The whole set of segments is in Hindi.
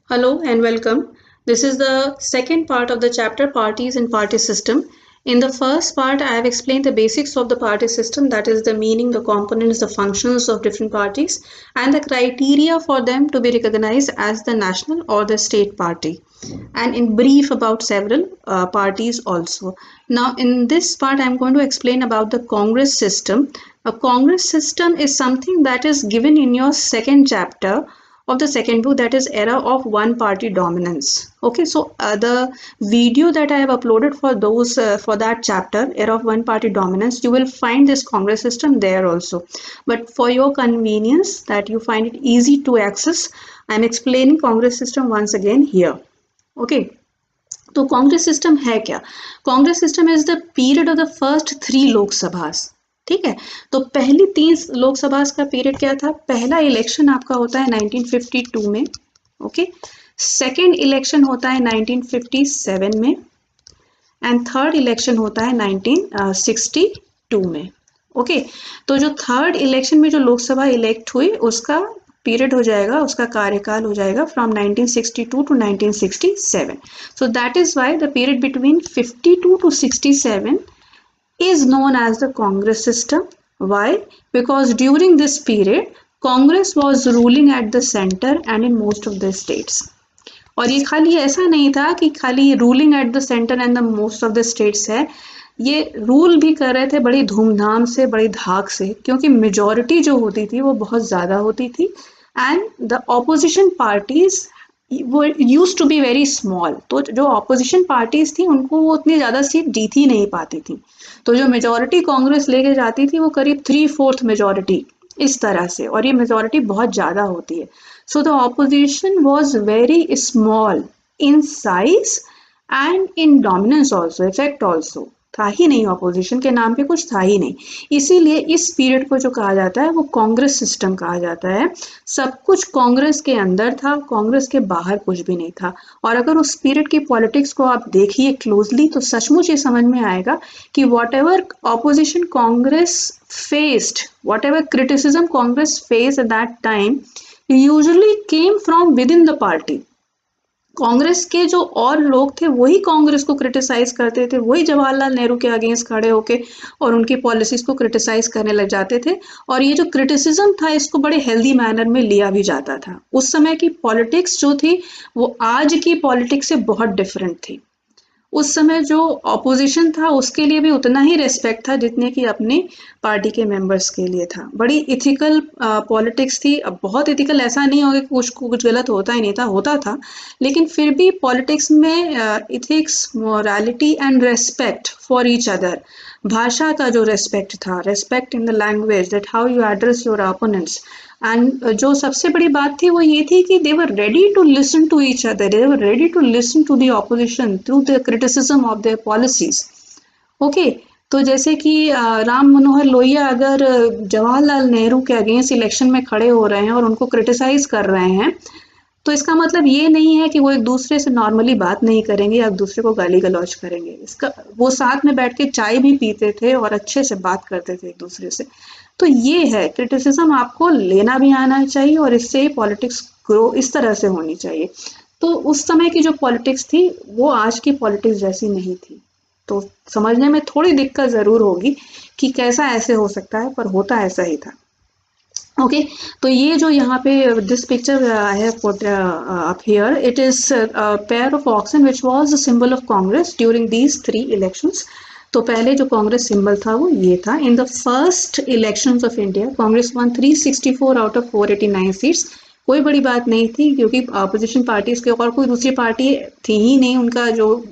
Hello and welcome. This is the second part of the chapter Parties and Party System. In the first part, I have explained the basics of the party system, that is, the meaning, the components, the functions of different parties, and the criteria for them to be recognized as the national or the state party. And in brief, about several parties also. Now, in this part, I'm going to explain about the Congress system. A Congress system is something that is given in your second chapter of the second book, that is era of one party dominance. Okay, so the video that I have uploaded for those for that chapter, era of one party dominance, you will find this Congress system there also, but for your convenience that you find it easy to access, I am explaining Congress system once again here. Okay, तो कांग्रेस सिस्टम है क्या? Congress system is the period of the first 3 Lok Sabha. ठीक है, तो पहली 3 लोकसभा का पीरियड क्या था? पहला इलेक्शन आपका होता है 1952 में. ओके, सेकेंड इलेक्शन होता है 1957 में एंड थर्ड इलेक्शन होता है 1962 में. ओके, तो जो थर्ड इलेक्शन में जो लोकसभा इलेक्ट हुई उसका पीरियड हो जाएगा, उसका कार्यकाल हो जाएगा from 1962 to 1967. So that is why the period between 52 to 67 is known as the Congress system. Why? Because during this period, Congress was ruling at the center and in most of the states. और ये खाली ऐसा नहीं था कि खाली ruling at the centre and the most of the states है, ये रूल भी कर रहे थे बड़ी धूमधाम से, बड़ी धाक से, क्योंकि मेजॉरिटी जो होती थी वो बहुत ज़्यादा होती थी एंड द ऑपोजिशन पार्टीज वो use to be very small. तो जो ऑपोजिशन पार्टीज थी उनको वो उतनी ज़्यादा सीट जीत ही नहीं पाती थी. तो जो मेजॉरिटी कांग्रेस लेके जाती थी वो करीब 3/4 मेजॉरिटी इस तरह से, और ये मेजॉरिटी बहुत ज़्यादा होती है. So the opposition was very small in size and in dominance also, effect also था ही नहीं, ऑपोजिशन के नाम पे कुछ था ही नहीं. इसीलिए इस पीरियड को जो कहा जाता है वो कांग्रेस सिस्टम कहा जाता है. सब कुछ कांग्रेस के अंदर था, कांग्रेस के बाहर कुछ भी नहीं था. और अगर उस पीरियड की पॉलिटिक्स को आप देखिए क्लोजली तो सचमुच ये समझ में आएगा कि what ever opposition Congress faced, what ever criticism Congress face at that time usually came from within the party. Congress के जो और लोग थे वही कांग्रेस को क्रिटिसाइज करते थे, वही जवाहरलाल नेहरू के अगेंस्ट खड़े होके और उनकी पॉलिसीज को क्रिटिसाइज करने लग जाते थे. और ये जो क्रिटिसिज्म था इसको बड़े हेल्दी मैनर में लिया भी जाता था. उस समय की पॉलिटिक्स जो थी वो आज की पॉलिटिक्स से बहुत डिफरेंट थी. उस समय जो ऑपोजिशन था उसके लिए भी उतना ही रेस्पेक्ट था जितने कि अपनी पार्टी के मेंबर्स के लिए था. बड़ी इथिकल पॉलिटिक्स थी. अब बहुत इथिकल ऐसा नहीं होगा कि कुछ गलत होता ही नहीं था, होता था, लेकिन फिर भी पॉलिटिक्स में ethics, morality and respect for each other, भाषा का जो रेस्पेक्ट था, respect in the language, that how you address your opponents, and जो सबसे बड़ी बात थी वो ये थी कि they were ready to listen to each other, they were ready to listen to the opposition through the criticism of their policies. Okay, तो जैसे कि राम मनोहर लोहिया अगर जवाहरलाल नेहरू के अगेंस्ट इलेक्शन में खड़े हो रहे हैं और उनको क्रिटिसाइज कर रहे हैं, तो इसका मतलब ये नहीं है कि वो एक दूसरे से नॉर्मली बात नहीं करेंगे या एक दूसरे को गाली गलौज करेंगे. इसका वो साथ में बैठ के चाय भी पीते थे और अच्छे से बात करते थे एक दूसरे से. तो ये है, क्रिटिसिज्म आपको लेना भी आना चाहिए और इससे पॉलिटिक्स ग्रो इस तरह से होनी चाहिए. तो उस समय की जो पॉलिटिक्स थी वो आज की पॉलिटिक्स जैसी नहीं थी. तो समझने में थोड़ी दिक्कत जरूर होगी कि कैसा ऐसे हो सकता है, पर होता ऐसा ही था. ओके, तो ये जो यहाँ पे this picture I have put up here, it is pair of oxen which was the symbol of Congress during these 3 elections. तो पहले जो कांग्रेस सिंबल था वो ये था. In the first elections of India Congress won 364 out of 489 seats. कोई बड़ी बात नहीं थी क्योंकि अपोजिशन पार्टीज के और कोई दूसरी पार्टी थी ही नहीं, उनका जो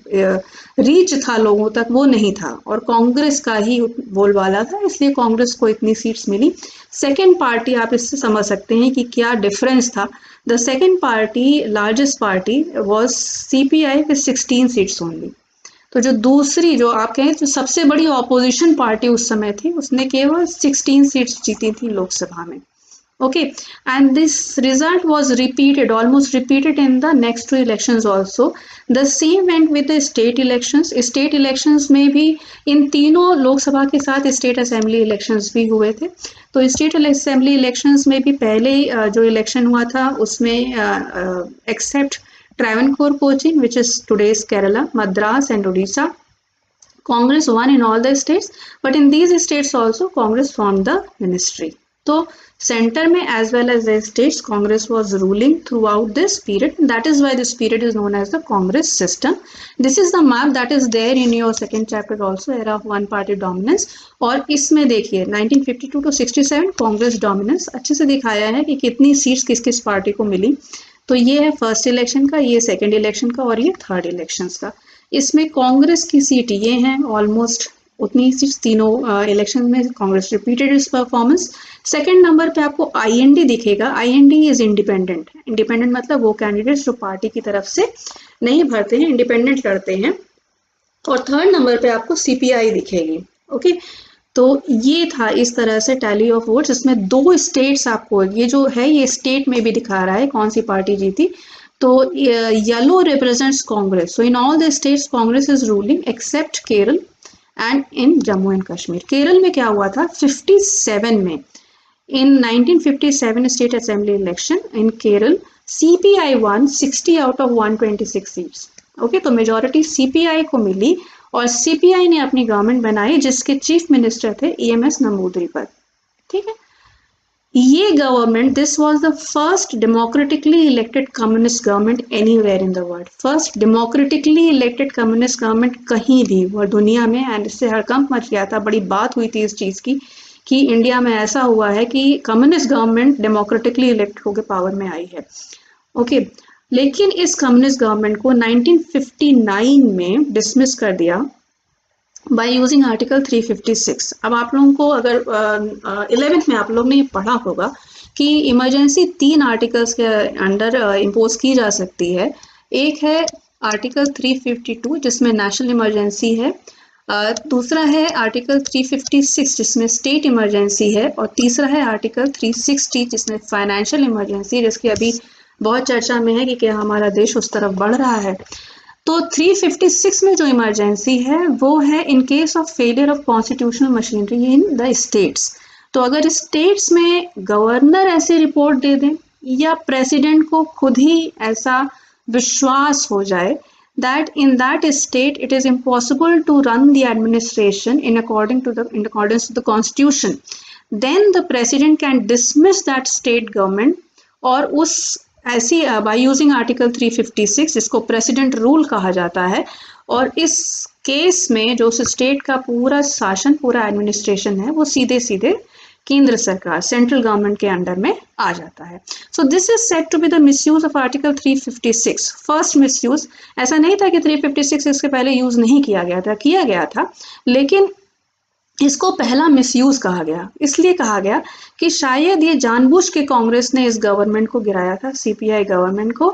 रीच था लोगों तक वो नहीं था, और कांग्रेस का ही बोलबाला था, इसलिए कांग्रेस को इतनी सीट्स मिली. सेकेंड पार्टी आप इससे समझ सकते हैं कि क्या डिफरेंस था. The second party, largest party was CPI with 16 seats only. तो जो दूसरी, जो आप कहें जो सबसे बड़ी ऑपोजिशन पार्टी उस समय थी, उसने केवल 16 सीट्स जीती थी लोकसभा में. Okay, and this result was repeated, almost repeated in the next two elections also. The same went with the state elections. State elections में भी इन तीनों लोकसभा के साथ स्टेट असेंबली इलेक्शंस भी हुए थे. तो स्टेट असेंबली इलेक्शंस में भी पहले जो इलेक्शन हुआ था उसमें accept Travancore Cochin, which is today's Kerala, Madras and Odisha, Congress won in all the states, but in these states also Congress formed the ministry. So center में as well as the states, Congress was ruling throughout this period. That is why this period is known as the Congress system. This is the map that is there in your second chapter also, era of one party dominance. और इसमें देखिए 1952 to 67 कांग्रेस डोमिनेंस अच्छे से दिखाया है कि कितनी सीट्स किस किस पार्टी को मिली. तो ये है फर्स्ट इलेक्शन का, ये सेकंड इलेक्शन का और ये थर्ड इलेक्शन का. इसमें कांग्रेस की सीट ये हैं ऑलमोस्ट उतनी सीट्स तीनों इलेक्शन में कांग्रेस रिपीटेड इस परफॉर्मेंस. सेकंड नंबर पे आपको आईएनडी दिखेगा. IND is independent. इंडिपेंडेंट मतलब वो कैंडिडेट्स जो पार्टी की तरफ से नहीं भरते हैं, इंडिपेंडेंट लड़ते हैं. और थर्ड नंबर पे आपको सीपीआई दिखेगी. ओके, तो ये था इस तरह से टैली ऑफ वोट्स. इसमें दो स्टेट्स आपको, ये जो है ये स्टेट में भी दिखा रहा है कौन सी पार्टी जीती. तो yellow represents Congress. So in all the states Congress is ruling except Kerala and in Jammu and Kashmir. Kerala में क्या हुआ था 57 में, in 1957 state assembly election in Kerala CPI won 60 out of 126 seats. Okay, तो मेजोरिटी सीपीआई को मिली और सीपीआई ने अपनी गवर्नमेंट बनाई जिसके चीफ मिनिस्टर थे ईएमएस नंबूदरी. ठीक है, ये government, this was the first democratically elected communist government anywhere in the world. First democratically elected communist government कहीं भी वो दुनिया में. एंड इससे हड़कंप मच गया था, बड़ी बात हुई थी इस चीज की कि इंडिया में ऐसा हुआ है कि कम्युनिस्ट गवर्नमेंट डेमोक्रेटिकली इलेक्ट होकर पावर में आई है. ओके, लेकिन इस कम्युनिस्ट गवर्नमेंट को 1959 में डिसमिस कर दिया बाय यूजिंग आर्टिकल 356. अब आप लोगों को अगर 11th में आप लोग ने ये पढ़ा होगा कि इमरजेंसी 3 आर्टिकल्स के अंडर इम्पोज की जा सकती है. एक है आर्टिकल 352 जिसमें नेशनल इमरजेंसी है, दूसरा है आर्टिकल 356 जिसमें स्टेट इमरजेंसी है, और तीसरा है आर्टिकल 360 जिसमें फाइनेंशियल इमरजेंसी, जिसकी अभी बहुत चर्चा में है कि क्या हमारा देश उस तरफ बढ़ रहा है. तो 356 में जो इमरजेंसी है वो है in case of failure of constitutional machinery in the states. तो अगर स्टेट्स में गवर्नर ऐसे रिपोर्ट दे दें या प्रेसिडेंट को खुद ही ऐसा विश्वास हो जाए that in that state it is impossible to run the administration in accordance to the constitution, then the president can dismiss that state government. और उस ऐसी by using article 356 जिसको प्रेसिडेंट रूल कहा जाता है, और इस केस में जो स्टेट का पूरा शासन, पूरा एडमिनिस्ट्रेशन है वो सीधे सीधे केंद्र सरकार, सेंट्रल गवर्नमेंट के अंडर में आ जाता है. So this is said to be the misuse of article 356. First misuse. ऐसा नहीं था कि 356 इसके पहले यूज नहीं किया गया था, लेकिन इसको पहला मिसयूज कहा गया. इसलिए कहा गया कि शायद ये जानबूझ के कांग्रेस ने इस गवर्नमेंट को गिराया था, सीपीआई गवर्नमेंट को.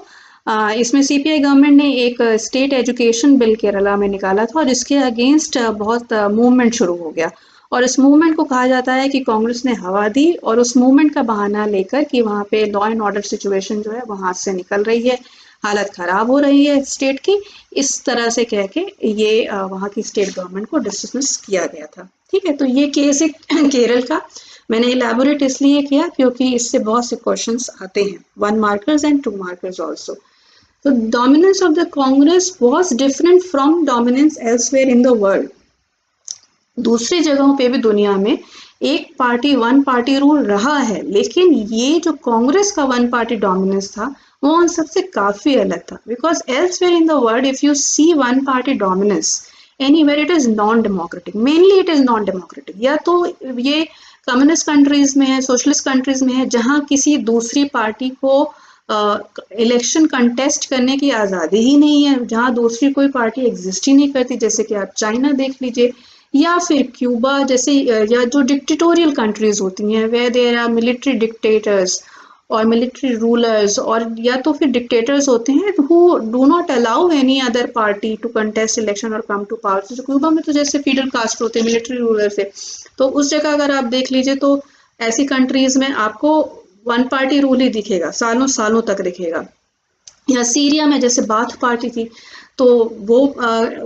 इसमें सीपीआई गवर्नमेंट ने एक स्टेट एजुकेशन बिल केरला में निकाला था और इसके अगेंस्ट बहुत मूवमेंट शुरू हो गया, और इस मूवमेंट को कहा जाता है कि कांग्रेस ने हवा दी, और उस मूवमेंट का बहाना लेकर कि वहाँ पे लॉ एंड ऑर्डर सिचुएशन जो है वो हाथ से निकल रही है, हालत खराब हो रही है स्टेट की, इस तरह से कह के ये वहाँ की स्टेट गवर्नमेंट को डिसमिस किया गया था. ठीक है, तो ये केस है केरल का. मैंने इलेबोरेट इसलिए किया क्योंकि इससे बहुत से क्वेश्चंस आते हैं, 1 मार्कर्स एंड 2 मार्कर्स ऑल्सो. तो dominance of the Congress was different from dominance elsewhere in the world. दूसरी जगहों पे भी दुनिया में एक पार्टी 1 पार्टी रूल रहा है, लेकिन ये जो कांग्रेस का 1 पार्टी डोमिनेंस था वो उन सबसे काफी अलग था. Because elsewhere in the world if you see 1 party dominance anywhere it is non democratic. Mainly it is non democratic. या तो ये कम्युनिस्ट कंट्रीज में है, सोशलिस्ट कंट्रीज में है, जहां किसी दूसरी पार्टी को इलेक्शन कंटेस्ट करने की आज़ादी ही नहीं है, जहां दूसरी कोई पार्टी एग्जिस्ट ही नहीं करती, जैसे कि आप चाइना देख लीजिए, या फिर क्यूबा जैसे, या जो डिक्टेटोरियल कंट्रीज होती हैं where there are military dictators और मिलिट्री रूलर्स, और या तो फिर डिक्टेटर्स होते हैं who do not allow any other party to contest election और कम टू पावर. तो क्यूबा में तो जैसे फीडल कास्ट होते हैं, मिलिट्री रूलर से, तो उस जगह अगर आप देख लीजिए तो ऐसी कंट्रीज में आपको वन पार्टी रूल ही दिखेगा, सालों सालों तक दिखेगा। या सीरिया में जैसे बाथ पार्टी थी, तो वो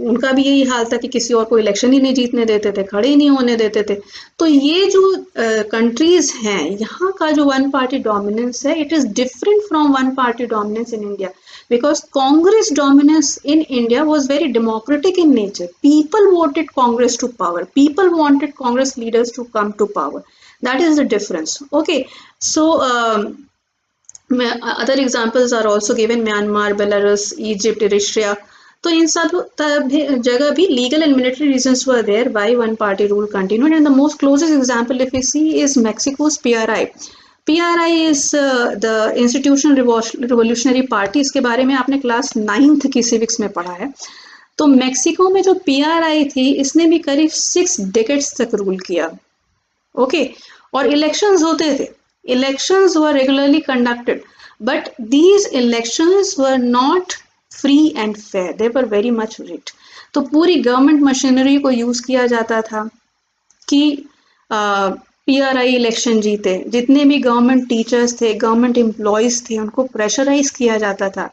उनका भी यही हाल था कि किसी और को इलेक्शन ही नहीं जीतने देते थे, खड़े ही नहीं होने देते थे। तो ये जो कंट्रीज हैं, यहाँ का जो वन पार्टी डोमिनेंस है, it is different from one party dominance in India, because Congress dominance in India was very democratic in nature. People wanted Congress to power. People wanted Congress leaders to come to power. That is the difference. Okay, so other examples are also given: Myanmar, Belarus, Egypt, Eritrea. तो इन सब जगह भी legal and military reasons were there why one party rule continued, and the most closest example if we see is Mexico's PRI. PRI is the Institutional Revolutionary Party. इसके बारे में आपने क्लास 9th की सिविक्स में पढ़ा है। तो मेक्सिको में जो PRI थी, इसने भी करीब 6 decades तक रूल किया। ओके, और इलेक्शंस होते थे, elections were regularly conducted, but these elections were not free and fair. They were very much rigged. तो पूरी गवर्नमेंट मशीनरी को यूज किया जाता था कि PRI इलेक्शन जीते। जितने भी गवर्नमेंट टीचर्स थे, गवर्नमेंट एम्प्लॉयज थे, उनको प्रेशराइज किया जाता था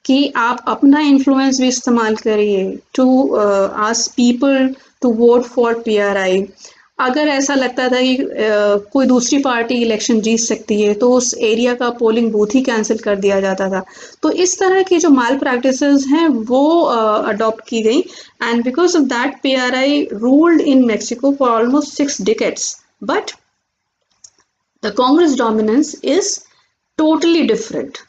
कि आप अपना इन्फ्लुएंस भी इस्तेमाल करिए to ask people to vote for PRI। अगर ऐसा लगता था कि कोई दूसरी पार्टी इलेक्शन जीत सकती है, तो उस एरिया का पोलिंग बूथ ही कैंसिल कर दिया जाता था। तो इस तरह की जो माल प्रैक्टिसेस हैं वो अडॉप्ट की गई, and because of that PRI ruled in Mexico for almost 6 decades. But the Congress dominance is totally different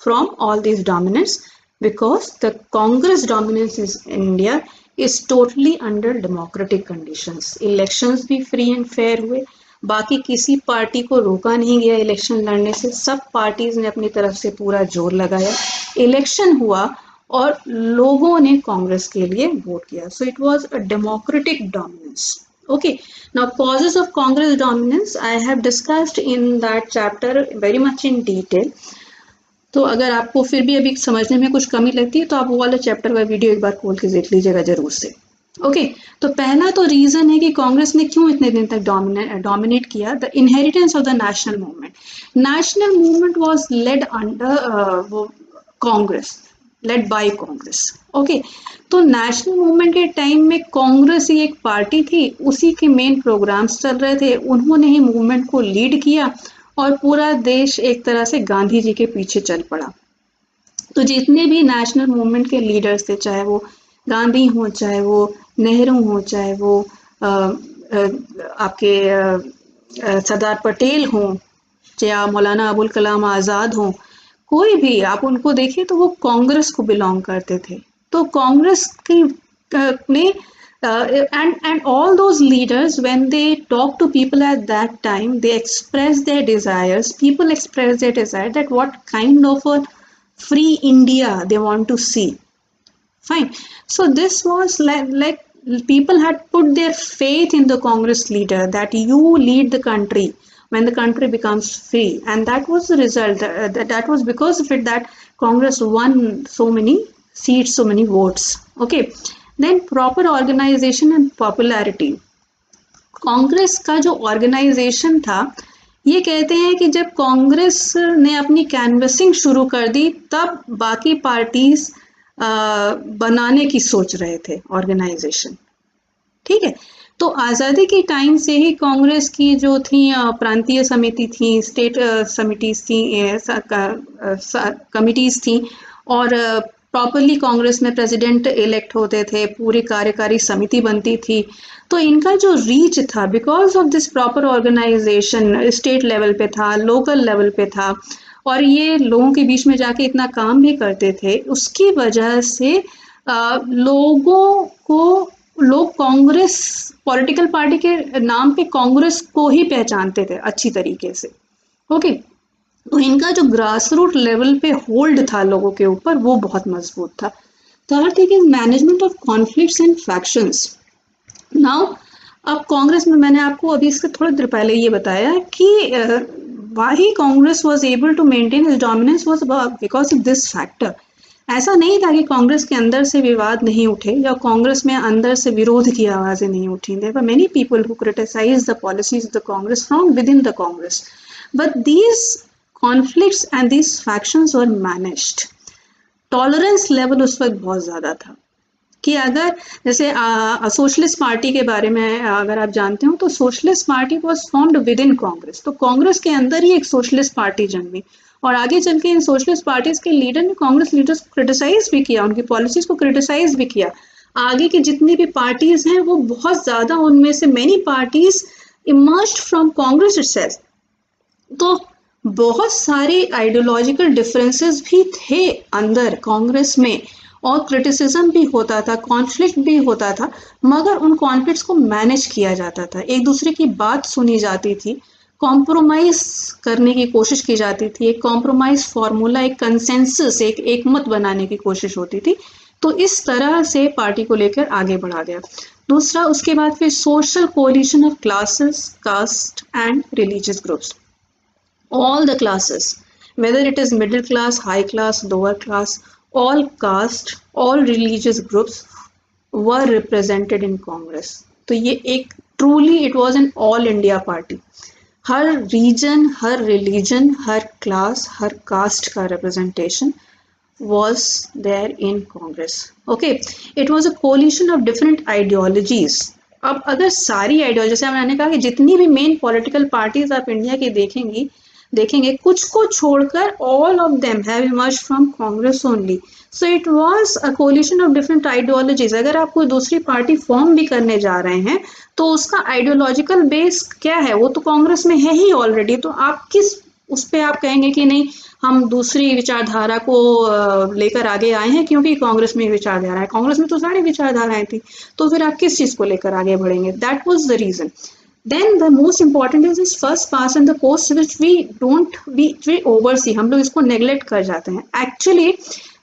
from all these dominance, because the Congress dominance is in India is totally under democratic conditions. Elections भी free and fair हुए, बाकी किसी पार्टी को रोका नहीं गया इलेक्शन लड़ने से, सब पार्टीज ने अपनी तरफ से पूरा जोर लगाया, इलेक्शन हुआ और लोगों ने कांग्रेस के लिए वोट किया। So it was a democratic dominance. Okay, now causes of Congress dominance I have discussed in that chapter very much in detail. तो अगर आपको फिर भी अभी समझने में कुछ कमी लगती है तो आप वो वाला चैप्टर का वीडियो एक बार खोल के देख लीजिएगा जरूर से। ओके, तो पहला तो रीजन है कि कांग्रेस ने क्यों इतने दिन तक डोमिनेट किया, the inheritance of the national movement. National movement was led under Congress, led by Congress. Okay, तो नेशनल मूवमेंट के टाइम में कांग्रेस ही एक पार्टी थी, उसी के मेन प्रोग्राम्स चल रहे थे, उन्होंने ही मूवमेंट को लीड किया और पूरा देश एक तरह से गांधी जी के पीछे चल पड़ा। तो जितने भी नेशनल मूवमेंट के लीडर्स थे, चाहे वो गांधी हो, चाहे वो नेहरू हो, चाहे वो आपके सरदार पटेल हो, या मौलाना अबुल कलाम आज़ाद हो, कोई भी आप उनको देखिए तो वो कांग्रेस को बिलोंग करते थे। तो कांग्रेस की ने and all those leaders, when they talk to people at that time, they express their desires, people express their desire that what kind of a free India they want to see. Fine, so this was like people had put their faith in the Congress leader that you lead the country when the country becomes free, and that was the result. That was because of it that Congress won so many seats, so many votes. Okay, then proper organization and popularity. Congress का जो ऑर्गेनाइजेशन था, ये कहते हैं कि जब कांग्रेस ने अपनी कैनवसिंग शुरू कर दी तब बाकी पार्टीज बनाने की सोच रहे थे ऑर्गेनाइजेशन। ठीक है, तो आज़ादी के टाइम से ही कांग्रेस की जो थी प्रांतीय समिति थी, स्टेट समिटीज थी, कमिटीज थी, और प्रॉपरली कांग्रेस में प्रेसिडेंट इलेक्ट होते थे, पूरी कार्यकारी समिति बनती थी। तो इनका जो रीच था, because of this proper organisation, state level पे था, लोकल लेवल पे था, और ये लोगों के बीच में जाके इतना काम भी करते थे, उसकी वजह से लोग कांग्रेस पॉलिटिकल पार्टी के नाम पे कांग्रेस को ही पहचानते थे अच्छी तरीके से। ओके, तो इनका जो ग्रास रूट लेवल पे होल्ड था लोगों के ऊपर, वो बहुत मजबूत था। Third thing is management of conflicts and factions. Now अब कांग्रेस में मैंने आपको अभी इसके थोड़ी देर पहले ये बताया कि why Congress was able to maintain his dominance was because of this factor. ऐसा नहीं था कि कांग्रेस के अंदर से विवाद नहीं उठे या कांग्रेस में अंदर से विरोध की आवाजें नहीं उठी। There were many people who criticised the policies of the Congress from within the Congress, But these conflicts and these factions were managed. Tolerance level उस वक्त बहुत ज़्यादा था कि अगर जैसे सोशलिस्ट पार्टी के बारे में अगर आप जानते हो तो socialist party was formed with in Congress, तो कांग्रेस के अंदर ही एक सोशलिस्ट पार्टी जन्मी और आगे चल के इन सोशलिस्ट पार्टीज के लीडर ने कांग्रेस लीडर्स को क्रिटिसाइज भी किया, उनकी पॉलिसीज को क्रिटिसाइज भी किया। आगे की जितनी भी पार्टीज हैं वो बहुत ज्यादा, उनमें से many parties emerged from Congress itself. तो बहुत सारे आइडियोलॉजिकल डिफरेंसेस भी थे अंदर कांग्रेस में और क्रिटिसिज्म भी होता था, कॉन्फ्लिक्ट भी होता था, मगर उन कॉन्फ्लिक्ट्स को मैनेज किया जाता था, एक दूसरे की बात सुनी जाती थी, कॉम्प्रोमाइज करने की कोशिश की जाती थी, एक कॉम्प्रोमाइज फॉर्मूला, एक कंसेंसस, एक मत बनाने की कोशिश होती थी। तो इस तरह से पार्टी को लेकर आगे बढ़ा गया। दूसरा, उसके बाद फिर social coalition of classes, caste and religious groups, all the classes, whether it is middle class, high class, lower class, all caste, all religious groups were represented in Congress. तो ये एक truly it was an all India party. Her region, her religion, her class, her caste का representation was there in Congress. Okay, it was a coalition of different ideologies. अब अगर सारी आइडियोलॉजी, जैसे मैंने कहा कि जितनी भी मेन पॉलिटिकल पार्टीज आप इंडिया की देखेंगे कुछ को छोड़कर all of them have emerged from Congress only. So it was a collision of different ideologies. अगर आप कोई दूसरी पार्टी फॉर्म भी करने जा रहे हैं तो उसका आइडियोलॉजिकल बेस क्या है, वो तो कांग्रेस में है ही ऑलरेडी, तो आप किस उस पर आप कहेंगे कि नहीं हम दूसरी विचारधारा को लेकर आगे आए हैं क्योंकि कांग्रेस में विचारधारा है, कांग्रेस में तो सारी विचारधाराएं थी, तो फिर आप किस चीज को लेकर आगे बढ़ेंगे? That was the reason. Then the most important is this first past and the post, which we oversee, हम लोग इसको नेग्लेक्ट कर जाते हैं। एक्चुअली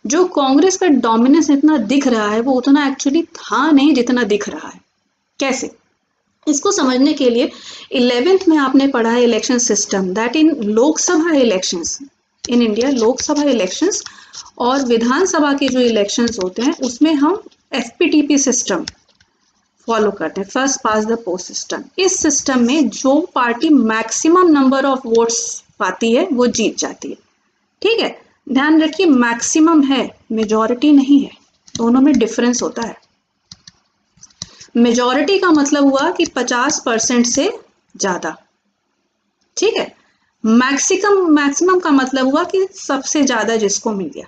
जो कांग्रेस का डोमिनेंस इतना दिख रहा है वो उतना एक्चुअली था नहीं जितना दिख रहा है। कैसे? इसको समझने के लिए 11th में आपने पढ़ा है election system, that in Lok Sabha elections in India, Lok Sabha elections और विधानसभा के जो इलेक्शंस होते हैं उसमें हम FPTP सिस्टम फॉलो करते हैं, first pass the post system. इस सिस्टम में जो party maximum number of votes पाती है वो जीत जाती है। ठीक है, ध्यान रखिए मैक्सिमम है, मेजॉरिटी नहीं है, दोनों में डिफरेंस होता है। मेजॉरिटी का मतलब हुआ कि 50% से ज्यादा, ठीक है। मैक्सिमम का मतलब हुआ कि सबसे ज्यादा जिसको मिल गया।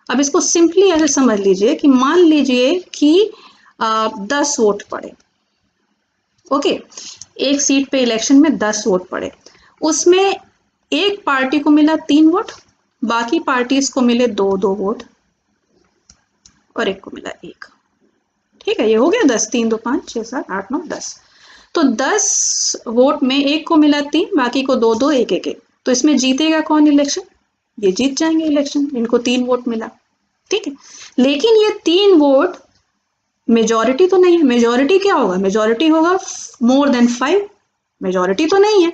अब इसको सिंपली ऐसे समझ लीजिए कि मान लीजिए कि 10 वोट पड़े, ओके, एक सीट पे इलेक्शन में 10 वोट पड़े, उसमें एक पार्टी को मिला 3 वोट, बाकी पार्टीज को मिले 2 वोट और एक को मिला 1। ठीक है, ये हो गया 10, 3 2 5 6 7 8 9 10। तो 10 वोट में एक को मिला 3, बाकी को 2 1 1 1। तो इसमें जीतेगा कौन इलेक्शन? ये जीत जाएंगे इलेक्शन, इनको 3 वोट मिला। ठीक है, लेकिन ये 3 वोट मेजॉरिटी तो नहीं है। मेजॉरिटी क्या होगा? मेजॉरिटी होगा मोर देन 5, मेजॉरिटी तो नहीं है,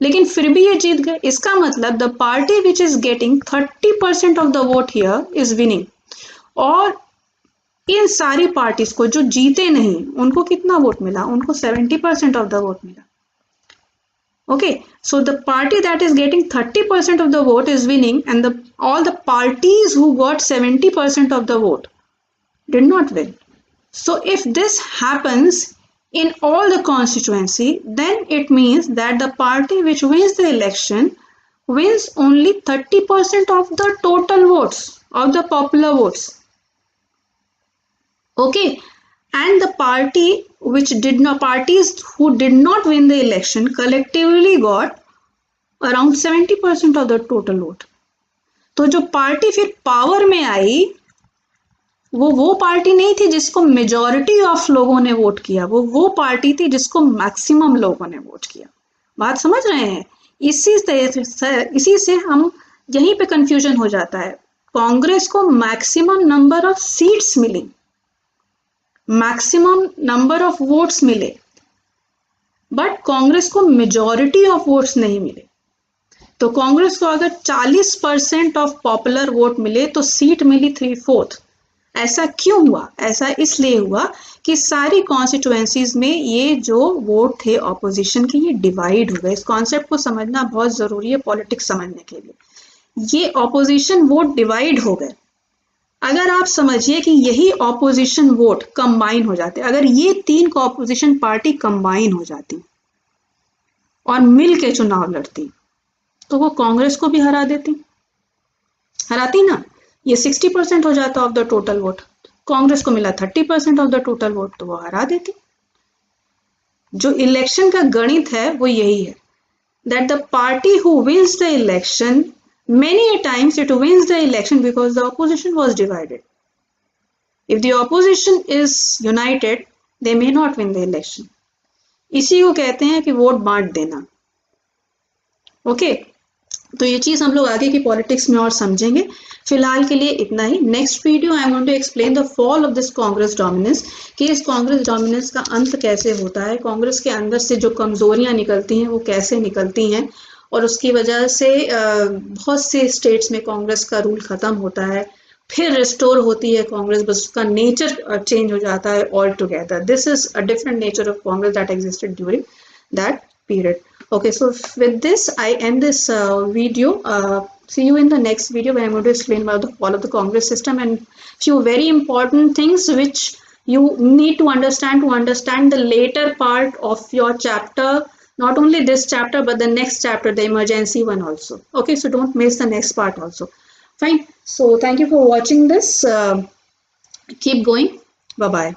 लेकिन फिर भी ये जीत गए। इसका मतलब the party which is getting 30% of the vote here is winning. और इन सारी पार्टीज को जो जीते नहीं उनको कितना वोट मिला? उनको 70% ऑफ द वोट मिला। Okay, so the party that is getting 30% of the vote is winning and all the parties who got 70% of the vote did not win. So if this happens in all the constituency, then it means that the party which wins the election wins only 30% of the total votes, of the popular votes. Okay, and the parties who did not win the election collectively got around 70% of the total vote. तो जो पार्टी फिर पावर में आई वो पार्टी नहीं थी जिसको मेजॉरिटी ऑफ लोगों ने वोट किया, वो पार्टी थी जिसको मैक्सिमम लोगों ने वोट किया। बात समझ रहे हैं? इसी से हम यहीं पे कंफ्यूजन हो जाता है। कांग्रेस को मैक्सिमम नंबर ऑफ सीट्स मिली, मैक्सिमम नंबर ऑफ वोट्स मिले, बट कांग्रेस को मेजॉरिटी ऑफ वोट्स नहीं मिले। तो कांग्रेस को अगर 40% ऑफ पॉपुलर वोट मिले तो सीट मिली 3/4, ऐसा क्यों हुआ? ऐसा इसलिए हुआ कि सारी कॉन्स्टिट्यूएंसीज में ये जो वोट थे ऑपोजिशन के, ये डिवाइड हो गए। इस कॉन्सेप्ट को समझना बहुत जरूरी है पॉलिटिक्स समझने के लिए। ये ऑपोजिशन वोट डिवाइड हो गए। अगर आप समझिए कि यही ऑपोजिशन वोट कंबाइन हो जाते, अगर ये तीन को ऑपोजिशन पार्टी कंबाइन हो जाती और मिल के चुनाव लड़ती, तो वो कांग्रेस को भी हराती ना। ये 60% हो जाता of the total vote, Congress को मिला 30% ऑफ द टोटल वोट, तो वो हरा देती। जो इलेक्शन का गणित है वो यही है, that the party who wins the election, many a times it wins the election because the opposition was divided. If the opposition is united, they may not win the election. इसी को कहते हैं कि वोट बांट देना। ओके, तो ये चीज हम लोग आगे की पॉलिटिक्स में और समझेंगे। फिलहाल के लिए इतना ही। Next video I am going to explain the fall of this Congress dominance, कि इस कांग्रेस डोमिनेंस का अंत कैसे होता है, कांग्रेस के अंदर से जो कमजोरियां निकलती हैं वो कैसे निकलती हैं, और उसकी वजह से बहुत से स्टेट्स में कांग्रेस का रूल खत्म होता है, फिर रिस्टोर होती है कांग्रेस, बस उसका नेचर चेंज हो जाता है all together. This is a different nature of Congress that existed during that period. Okay, so with this I end this video. See you in the next video where I'm going to explain about the fall of the Congress system and few very important things which you need to understand the later part of your chapter, not only this chapter but the next chapter, the emergency one also. Okay, so don't miss the next part also. Fine. So thank you for watching this. Keep going. Bye bye.